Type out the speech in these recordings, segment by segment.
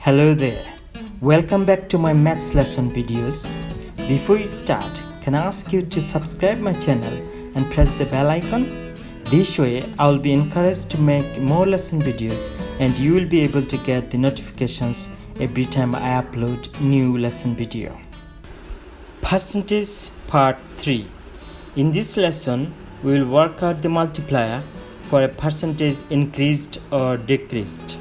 Hello there. Welcome back to my maths lesson videos. Before you start, can I ask you to subscribe my channel and press the bell icon? This way, I will be encouraged to make more lesson videos and you will be able to get the notifications every time I upload new lesson video. Percentage Part 3. In this lesson, we will work out the multiplier for a percentage increased or decreased.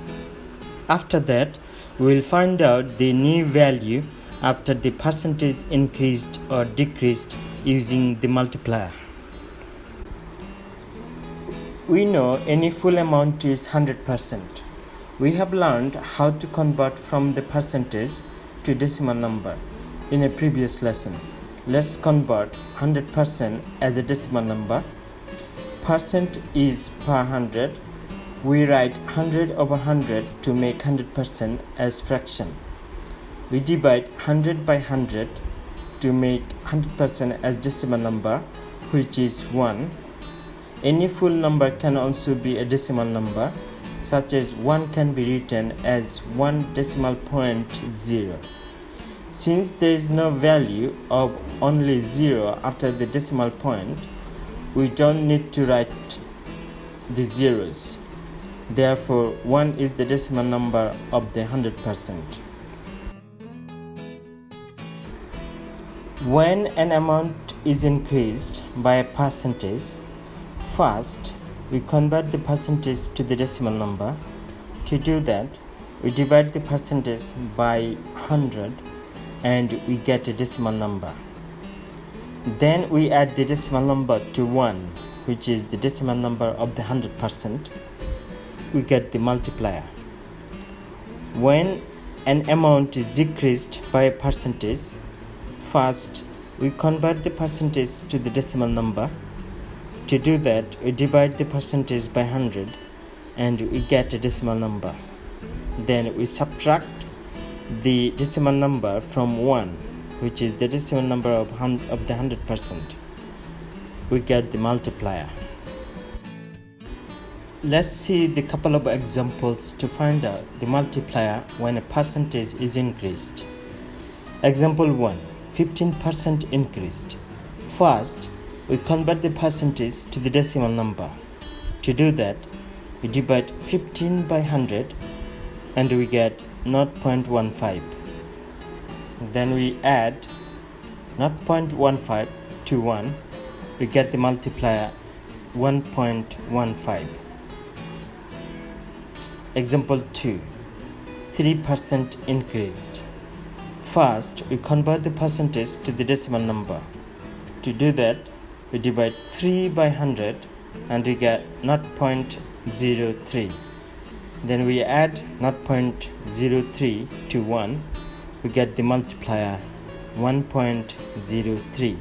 After that, we will find out the new value after the percentage increased or decreased using the multiplier. We know any full amount is 100%. We have learned how to convert from the percentage to decimal number in a previous lesson. Let's convert 100% as a decimal number. Percent is per 100. We write 100 over 100 to make 100% as fraction. We divide 100 by 100 to make 100% as decimal number, which is 1. Any full number can also be a decimal number, such as 1 can be written as 1 decimal point 0. Since there is no value of only 0 after the decimal point, we don't need to write the zeros. Therefore, 1 is the decimal number of the 100%. When an amount is increased by a percentage, first we convert the percentage to the decimal number. To do that, we divide the percentage by 100 and we get a decimal number. Then we add the decimal number to 1, which is the decimal number of the 100%. We get the multiplier. When an amount is decreased by a percentage, first we convert the percentage to the decimal number. To do that, we divide the percentage by 100 and we get a decimal number. Then we subtract the decimal number from 1, which is the decimal number of the 100%. We get the multiplier. Let's see the couple of examples to find out the multiplier when a percentage is increased. Example 1. 15% increased. First, we convert the percentage to the decimal number. To do that, we divide 15 by 100 and we get 0.15. Then we add 0.15 to 1. We get the multiplier 1.15. Example 2. 3% increased. First, we convert the percentage to the decimal number. To do that, we divide 3 by 100 and we get 0.03. Then we add 0.03 to 1. We get the multiplier 1.03.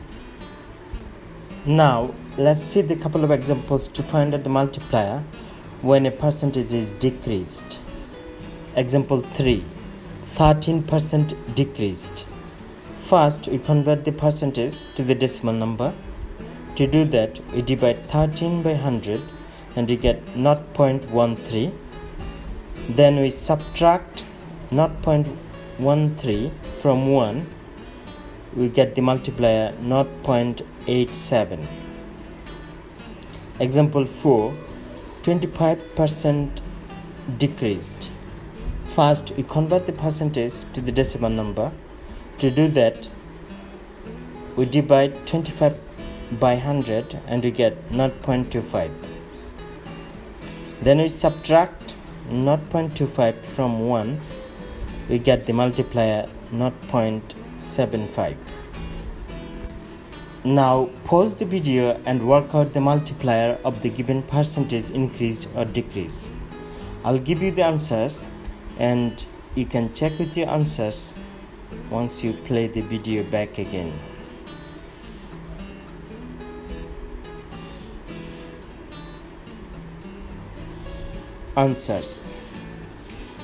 Now, let's see the couple of examples to find out the multiplier when a percentage is decreased. Example 3. 13% decreased. First, we convert the percentage to the decimal number. To do that, we divide 13 by 100 and we get 0.13. Then we subtract 0.13 from 1. We get the multiplier 0.87. Example 4. 25% decreased. First, we convert the percentage to the decimal number. To do that, we divide 25 by 100 and we get 0.25. Then we subtract 0.25 from 1. We get the multiplier 0.75. Now pause the video and work out the multiplier of the given percentage increase or decrease. I'll give you the answers and you can check with your answers once you play the video back again. Answers.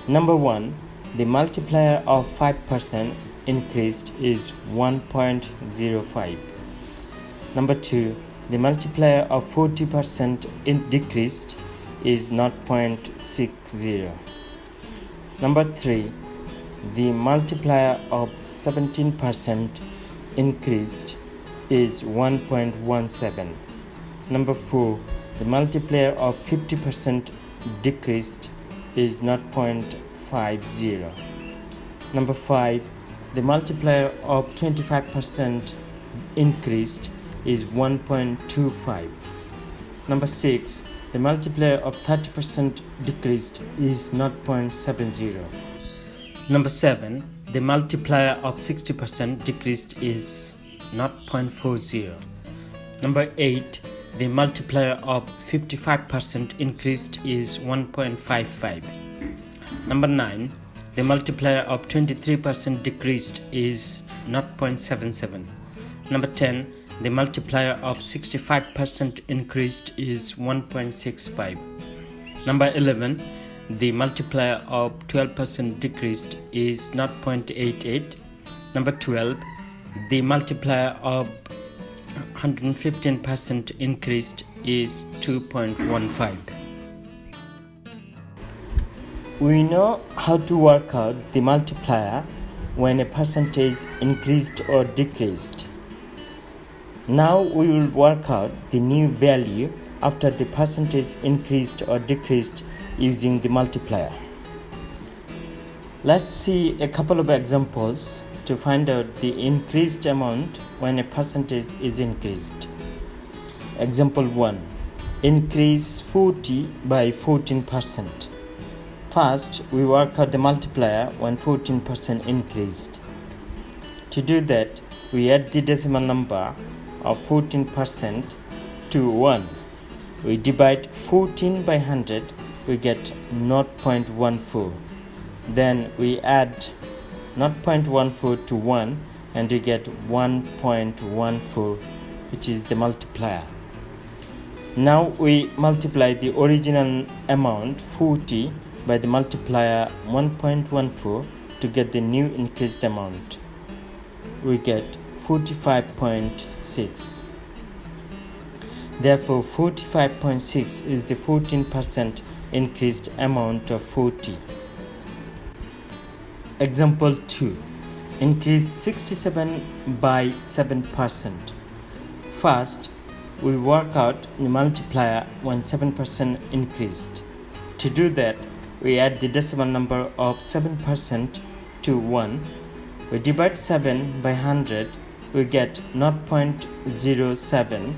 Number 1. The multiplier of 5% increased is 1.05. Number 2. The multiplier of 40% decreased is 0.60. Number 3. The multiplier of 17% increased is 1.17. Number 4. The multiplier of 50% decreased is 0.50. Number 5. The multiplier of 25% increased is 1.25. Number 6. The multiplier of 30% decreased is 0.70. Number 7. The multiplier of 60% decreased is 0.40. Number 8. The multiplier of 55% increased is 1.55. Number 9. The multiplier of 23% decreased is 0.77. Number 10. The multiplier of 65% increased is 1.65. Number 11. The multiplier of 12% decreased is 0.88. Number 12. The multiplier of 115% increased is 2.15. We know how to work out the multiplier when a percentage increased or decreased. Now we will work out the new value after the percentage increased or decreased using the multiplier. Let's see a couple of examples to find out the increased amount when a percentage is increased. Example 1. Increase 40 by 14%. First, we work out the multiplier when 14% increased. To do that, we add the decimal number of 14% to 1. We divide 14 by 100, we get 0.14. Then we add 0.14 to 1 and we get 1.14, which is the multiplier. Now we multiply the original amount 40 by the multiplier 1.14 to get the new increased amount. We get 45.6. Therefore, 45.6 is the 14% increased amount of 40. Example 2. Increase 67 by 7%. First, we work out the multiplier when 7% increased. To do that, we add the decimal number of 7% to 1. We divide 7 by 100, we get 0.07.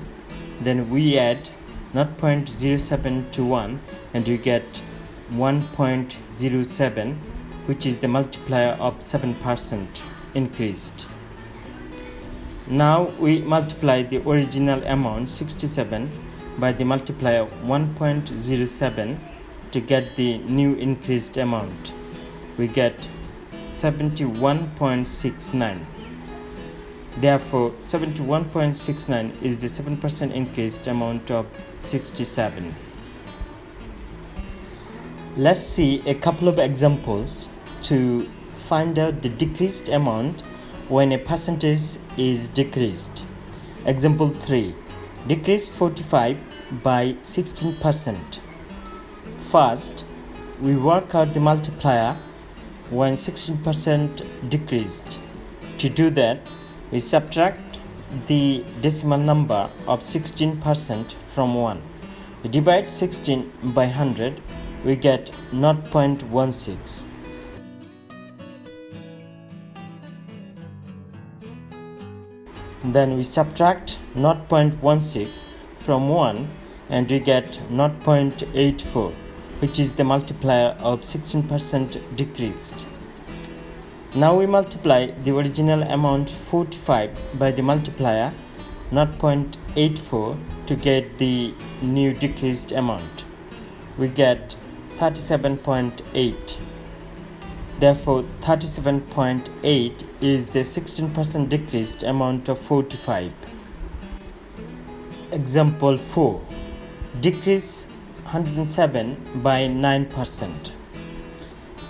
Then we add 0.07 to 1 and we get 1.07, which is the multiplier of 7% increased. Now we multiply the original amount 67 by the multiplier 1.07 to get the new increased amount. We get 71.69. Therefore, 71.69 is the 7% increased amount of 67. Let's see a couple of examples to find out the decreased amount when a percentage is decreased. Example 3. Decrease 45 by 16%. First, we work out the multiplier when 16% decreased. To do that, we subtract the decimal number of 16% from 1. We divide 16 by 100, we get 0.16. Then we subtract 0.16 from 1 and we get 0.84, which is the multiplier of 16% decreased. Now we multiply the original amount 45 by the multiplier 0.84 to get the new decreased amount. We get 37.8. Therefore, 37.8 is the 16% decreased amount of 45. Example 4. Decrease 107 by 9%.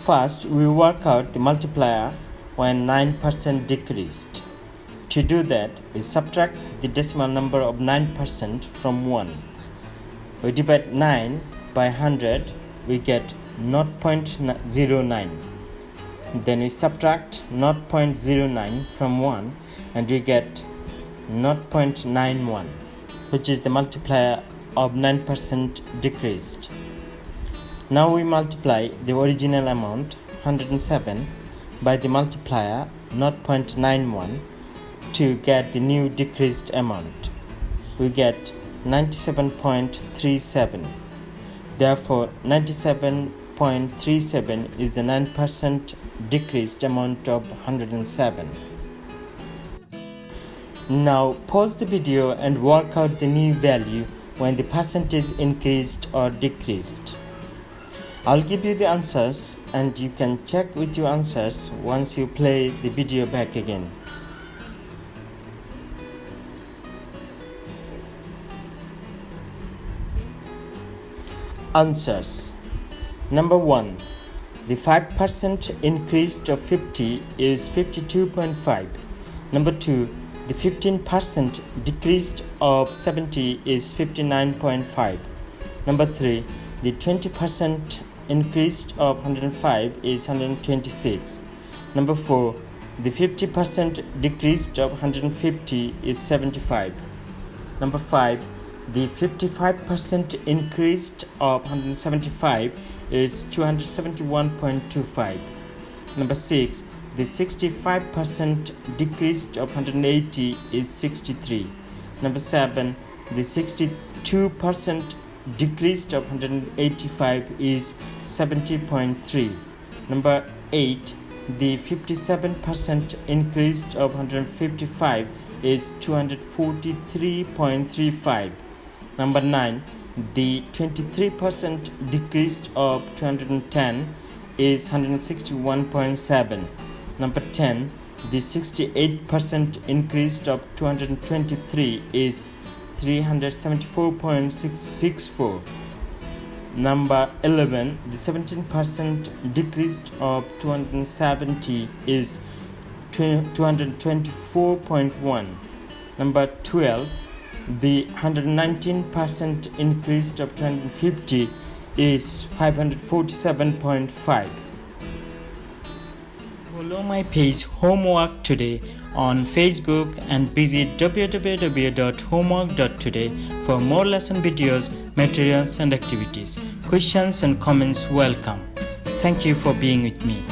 First, we work out the multiplier when 9% decreased. To do that, we subtract the decimal number of 9% from 1. We divide 9 by 100, we get 0.09. Then we subtract 0.09 from 1 and we get 0.91, which is the multiplier of 9% decreased. Now we multiply the original amount 107 by the multiplier 0.91 to get the new decreased amount. We get 97.37. Therefore, 97.37 is the 9% decreased amount of 107. Now pause the video and work out the new value when the percentage increased or decreased. I'll give you the answers and you can check with your answers once you play the video back again. Answers. Number 1. The 5% increase of 50 is 52.5. Number 2. The 15% decrease of 70 is 59.5. Number 3. The 20% increase of 105 is 126. Number 4. The 50% decrease of 150 is 75. Number 5. The 55% increase of 175 is 271.25. Number 6. The 65% decrease of 180 is 63. Number 7. The 62% decrease of 185 is 70.3. Number 8. The 57% increase of 155 is 243.35. Number 9. The 23% decrease of 210 is 161.7. Number 10. The 68% increase of 223 is 374.664. Number 11. The 17% decrease of 270 is 224.1. Number 12. The 119% increase of 250 is 547.5. Follow my page Homework Today on Facebook and visit www.homework.today for more lesson videos, materials and activities. Questions and comments welcome. Thank you for being with me.